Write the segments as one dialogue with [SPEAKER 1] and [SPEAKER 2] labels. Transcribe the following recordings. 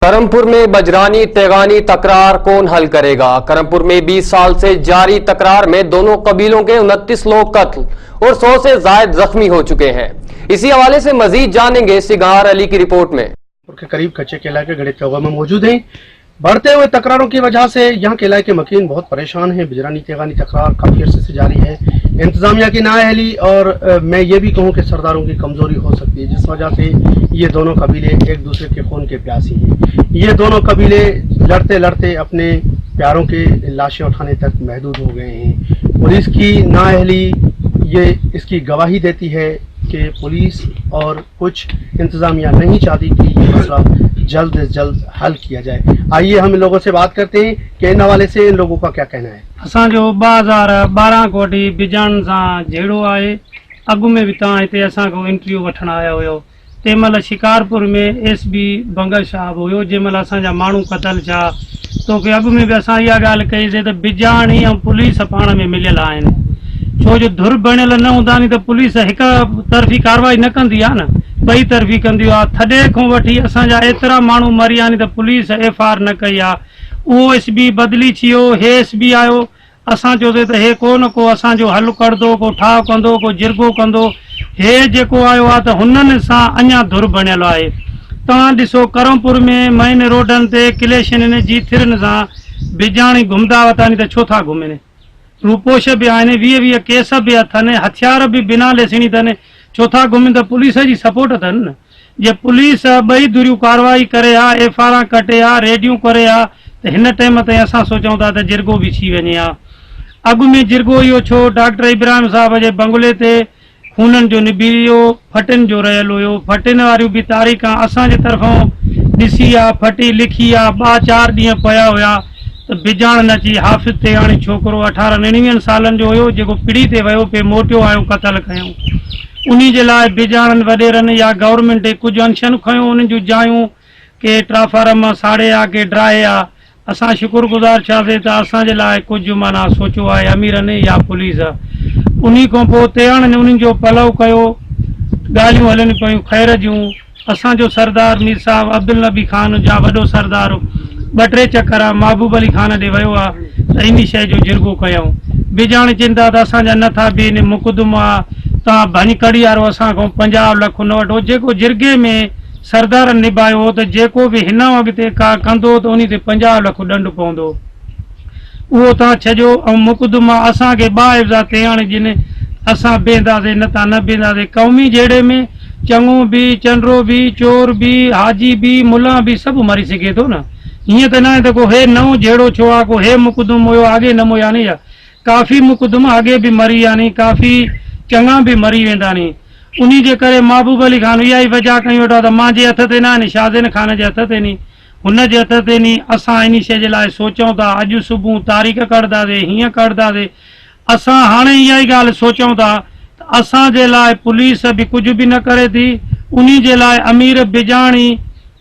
[SPEAKER 1] करमपुर में बजरानी तेगानी तकरार कौन हल करेगा। करमपुर में 20 साल से जारी तकरार में दोनों कबीलों के 29 लोग कत्ल और 100 से ज्यादा जख्मी हो चुके हैं। इसी हवाले से मजीद जानेंगे सिगार अली की रिपोर्ट में।
[SPEAKER 2] के करीब कच्चे के इलाके गणित चौगा में मौजूद हैं। बढ़ते हुए तकरारों की वजह से यहाँ के इलाके मकीन बहुत परेशान हैं। बजरानी तेगानी तकरार काफी अर्से से जारी है। इंतजामिया की नाअहली और मैं ये भी कहूँ कि सरदारों की कमजोरी हो सकती है, जिस वजह से ये दोनों कबीले एक दूसरे के खून के प्यासी हैं। ये दोनों कबीले लड़ते लड़ते अपने प्यारों के लाशें उठाने तक महदूद हो गए हैं। पुलिस की नाअहली ये इसकी गवाही देती है कि पुलिस और कुछ इंतजामिया नहीं चाहती कि ये मसला जल्द से जल्द हल किया जाए। आइए हम इन लोगों से बात करते हैं कि इन हवाले से इन लोगों का क्या कहना है।
[SPEAKER 3] असांजो 2012 कोटी बिजान सां जहिड़ो आहे। अॻु में बि तव्हां हिते असांखां इंटरव्यू वठण आया हुयो। तंहिं महिल शिकारपुर में एसपी बंगल साहब हुयो, जंहिं महिल असांजा माण्हू क़तल थिया। तोखे अॻु में बि असां इहा ॻाल्हि कईसीं त बिजाणी ऐं पुलिस पाण में मिलियल आहिनि। छो जो धुर बणियल न हूंदा नी त पुलिस हिक तरफ़ी कार्रवाई न कंदी आहे न, ॿई तरफ़ी कंदी आहे। थॾे खां वठी असांजा एतिरा माण्हू मरिया नी त पुलिस FIR न कई आहे। उहो एसपी बदिली थी वियो, हे एसपी आयो। असां चयोसीं त हे को न को असांजो हल करंदो, को ठाह कंदो, को जिरगो कंदो। हे जेको आयो आहे त हुननि सां अञा धुर बणियल आहे। तव्हां ॾिसो करमपुर में मेन रोडनि ते क्लेशन जी थिरनि सां बिजाणी घुमंदा वता नी त छो था घुमनि। रूपोश भी आहिनि, 20-20 केस भी अथनि, हथियार भी बिना लेसिणी अथनि। छो था घुमनि त पुलिस जी सपोर्ट अथनि न। जे पुलिस ॿई धुरियूं कार्रवाई करे हा, FIR कटे हा, रेडियूं करे हा, त हिन टाइम ताईं असां सोचूं था त जिरगो भी थी वञे हा। अॻु में जिरगो इहो छो, डॉक्टर इब्राहिम साहब जे बंगले ते खूननि जो निबियो फटिन जो रहियल हुयो। फटिन वारियूं भी तारीख़ असांजे तरफ़ां ॾिसी आहे, फटी लिखी आहे। 2-4 ॾींहं पिया हुया त बिजाण नची हाफ़िज़ तेगाणी छोकिरो 18-19 सालनि जो हुयो, जेको पिड़ी ते वियो पे मोटियो आयो, क़तल कयूं। उन्ही जे लाइ बिजाणनि वॾेरनि या गवर्नमेंट कुझु अंशन खयूं, उन्हनि जूं जायूं के ट्रांसफार्मर साड़े आ, के ड्राए आ। असां शुक्रगुज़ार थियासीं त असांजे लाइ कुझु माना सोचियो आहे अमीरनि या पुलिस। उन्ही खां पोइ तेगाणनि उन्हनि जो पलव कयो, ॻाल्हियूं हलनि पियूं ख़ैर जूं। असांजो सरदार मीर साहब अब्दुल नबी खान जा वॾो सरदार 2-3 चक्कर महबूब अली खान ॾे वियो आहे त इन शइ जो जिरगो कयूं। बिजाणी चिंता त असांजा नथा बीहनि, मुक़दमा तव्हां भञ कड़ी वारो असांखां 50 लख न वठो। जेको जिरगे में सरदारनि निभायो त जेको बि हिन अॻिते का कंदो त उन ते 50 लख ॾंड पवंदो, उहो तव्हां छॾियो। ऐं मुक़दमा असांखे बाहिफ़्ज़ा तेगाणी जिन असां बीहंदासीं न त न बीहंदासीं। क़ौमी जहिड़े में चङो बि, चंडरो बि, चोर बि, हाजी बि, मुला बि सभु मरी सघे थो न। हीअं त न आहे त को हे नओं जहिड़ो छो आहे, को हे मुक़दमो हुयो आगे न मोया नी। काफ़ी मुक़दमा अॻे बि मरी विया नी, काफ़ी चङा बि मरी वेंदा नी। उन्ही जे करे महबूब अली खान इहा ई वजह कई वेठा त मां जे हथ ते न आहे नी, शाहज़ैन खान जे हथ ते नी, हुन जे हथ ते नी। असां इन शइ जे लाइ सोचूं था, अॼु सुबुह तारीख़ कढंदासीं, हीअं कढंदासीं। असां हाणे इहा ई ॻाल्हि सोचूं था त असांजे लाइ पुलिस बि कुझु बि न करे थी। उन्ही जे लाइ अमीर बिजाणी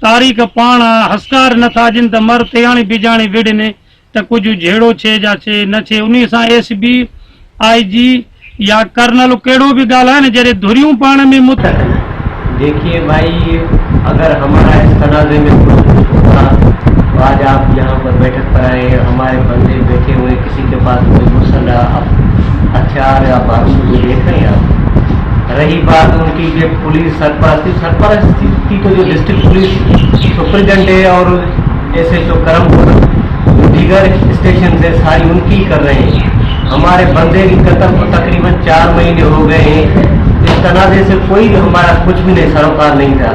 [SPEAKER 3] तारीख़ पाण हस्कार नथा ॾियनि त मर तेगाणी बिजाणी विड़नि त कुझु जहिड़ो छे जा छे न छे। उन सां SB IG या कर्नल कहिड़ो भी ॻाल्हाए न, जॾहिं धुरियूं पाण में मुत।
[SPEAKER 4] देखिए भाई, अगर हमारा इस तनाज़े में होता तो आज आप यहाँ पर बैठक पर आए, हमारे बंदे बैठे हुए, किसी के पास कोई मुसल्ला हथियार या बारूद देख रहे हैं आप। रही बात उनकी जो पुलिस सरपरस्ती तो जो डिस्ट्रिक्ट पुलिस सुपरिटेंडेंट है और SHO करमपुर दीगर स्टेशन से सारी उनकी कर रहे हैं। हमारे बंदे की कत्ल को तकरीबन 4 महीने हो गए हैं। इस तनाज़े से कोई हमारा कुछ भी नहीं सरोकार नहीं था,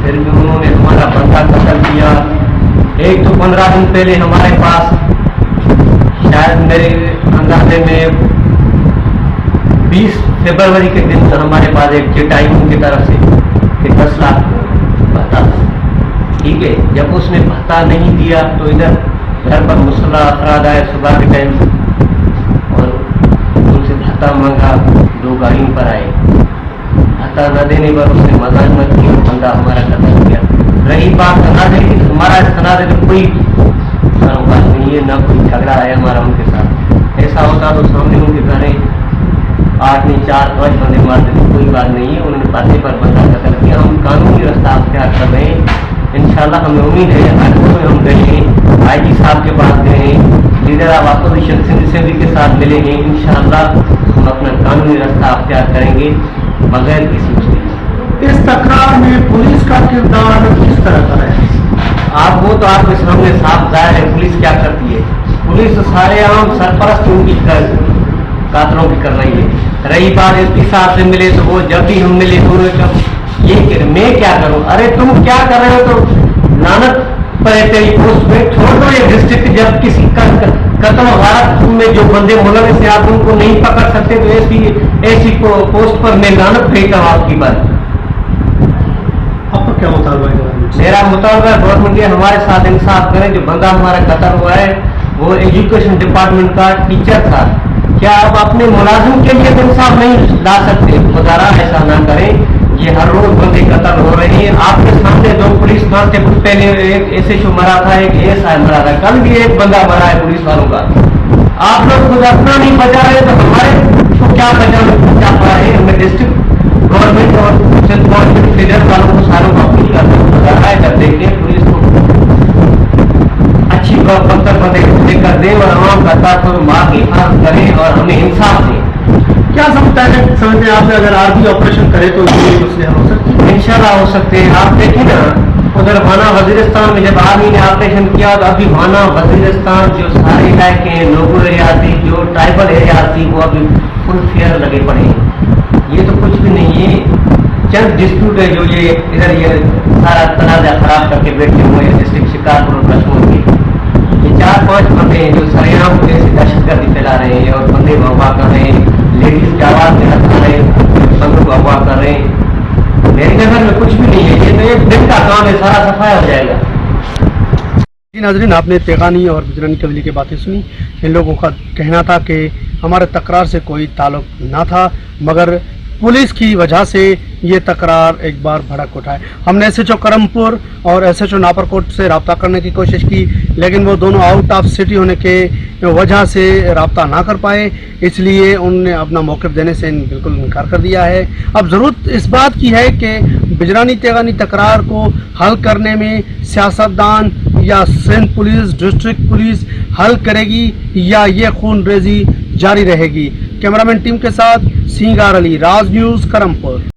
[SPEAKER 4] फिर भी उन्होंने हमारा बंदा कत्ल किया। एक तो 15 दिन पहले हमारे पास शायद मेरे अंदाजे में 20 फरवरी के दिन हमारे पास एक चिट आई उनकी तरफ से कि 10 लाख भत्ता, ठीक है। जब उसने भत्ता नहीं दिया तो इधर घर पर मुसल्ला अफराद आए सुबह के टाइम और उनसे भत्ता मांगा। 2 गाड़ियों पर आए, भत्ता न देने पर उसने मजाक की, बंदा हमारा कत्ल किया। रही बात तनाज़े की, हमारा इस तनाज़े में कोई सरोकार नहीं है, न कोई झगड़ा है हमारा उनके साथ। ऐसा होता तो सामने उनके घर 8 नहीं 4-5 बंदे मार देते, कोई बात नहीं है। उन्होंने पर्चे पर बंदा कत्ल किया। हम कानूनी रास्ता अख्तियार कर रहे हैं। इंशाल्लाह हमें उम्मीद है। आज में हम गए हैं, आईजी साहब के पास गए हैं, leader of opposition Sindh assembly के साथ मिले हैं। इंशाल्लाह हम अपना कानूनी रास्ता अख्तियार करेंगे बगैर किसी मुश्किल।
[SPEAKER 2] इस तकरार में पुलिस का किरदार किस तरह का है?
[SPEAKER 4] आप वो तो आपके सामने साफ जाहिर है पुलिस क्या करती है। पुलिस सारे आम सरपरस्त उनकी कातलों की कर रही है। रही बात एसपी साहब से मिले तो वो जब भी हम मिले तो ये मैं क्या करूं, अरे तुम क्या कर रहे हो, तो लानत पर तेरी पोस्ट पे छोड़ दो ये डिस्ट्रिक्ट। जब किसी कत्ल वारदात में जो बंदे मुलविस हैं आप उनको नहीं पकड़ सकते तो ऐसी पोस्ट पर मैं लानत भेजता हूँ आपकी बात।
[SPEAKER 2] आपका क्या मुतालबा है?
[SPEAKER 4] मेरा मुतालबा गवर्नमेंट ये हमारे साथ इंसाफ करें। जो बंदा हमारा कत्ल हुआ है वो एजुकेशन डिपार्टमेंट का टीचर था। क्या आप अपने मुलाजिम के लिए इंसाफ नहीं ला सकते? खुदारा ऐसा ना करें। ये हर रोज बंदे कत्ल हो रहे हैं आपके सामने। दो पुलिस कांस्टेबल पहले एक एसएचओ मरा था, एक एएसआई मरा था, कल भी एक बंदा मरा है पुलिस वालों का। आप लोग खुद अपना नहीं बचा रहे तो हमारे को क्या बचा पा रहे हैं? हमें डिस्ट्रिक्ट गवर्नमेंट और गवर्नमेंट लीडर वालों को सारों को अपील करते हैं जब देखते हैं पुलिस को अच्छी पत्थर बंदे कर दें और आवाम का साथ मार की हिफाजत करें और हमें इंसाफ दें।
[SPEAKER 2] क्या समझते हैं आपने अगर आर्मी ऑपरेशन करे तो ये मसले हो सकते हैं?
[SPEAKER 4] इंशाल्लाह हो सकते हैं। आप देखिए ना उधर वाना वजीरिस्तान में जब आर्मी ने ऑपरेशन किया तो अभी वाना वजीरिस्तान जो सारे इलाके हैं लोगो एरिया थी, जो ट्राइबल एरिया थी, वो अभी फुल फेयर लगे पड़े हैं। ये तो कुछ भी नहीं है, चंद डिस्प्यूट है जो ये इधर ये सारा तनाजा खराब करके बैठे हुए हैं डिस्ट्रिक्ट शिकारपुर और कश्मीर के। ये 4-5 बंदे हैं जो सरेआम जैसे दहशतगर्दी फैला रहे हैं और बंदे अगवा कर रहे हैं, लेडीज की आवाज में रखा रहे हैं, बंदों को अगवा कर रहे हैं। मेरी नजर में कुछ भी नहीं है, ये तो एक दिन का काम है, सारा सफाया हो जाएगा।
[SPEAKER 2] जी नाज़रीन, आपने तेगानी और बिजरानी कबीले की बातें सुनी। इन लोगों का कहना था कि हमारे तकरार से कोई ताल्लुक ना था, मगर पुलिस की वजह से ये तकरार एक बार भड़क उठा है। हमने एसएचओ करमपुर और एसएचओ नापरकोट से रब्ता करने की कोशिश की, लेकिन वो दोनों आउट ऑफ सिटी होने के वजह से रब्ता ना कर पाए, इसलिए उन्होंने अपना मौक़िफ़ देने से बिल्कुल इनकार कर दिया है। अब ज़रूरत इस बात की है कि बिजरानी तेगानी तकरार को हल करने में सियासतदान या सिंध पुलिस, डिस्ट्रिक्ट पुलिस हल करेगी या ये खून रेजी जारी रहेगी। कैमरामैन टीम के साथ सिंगार अली, राज न्यूज़, करमपुर।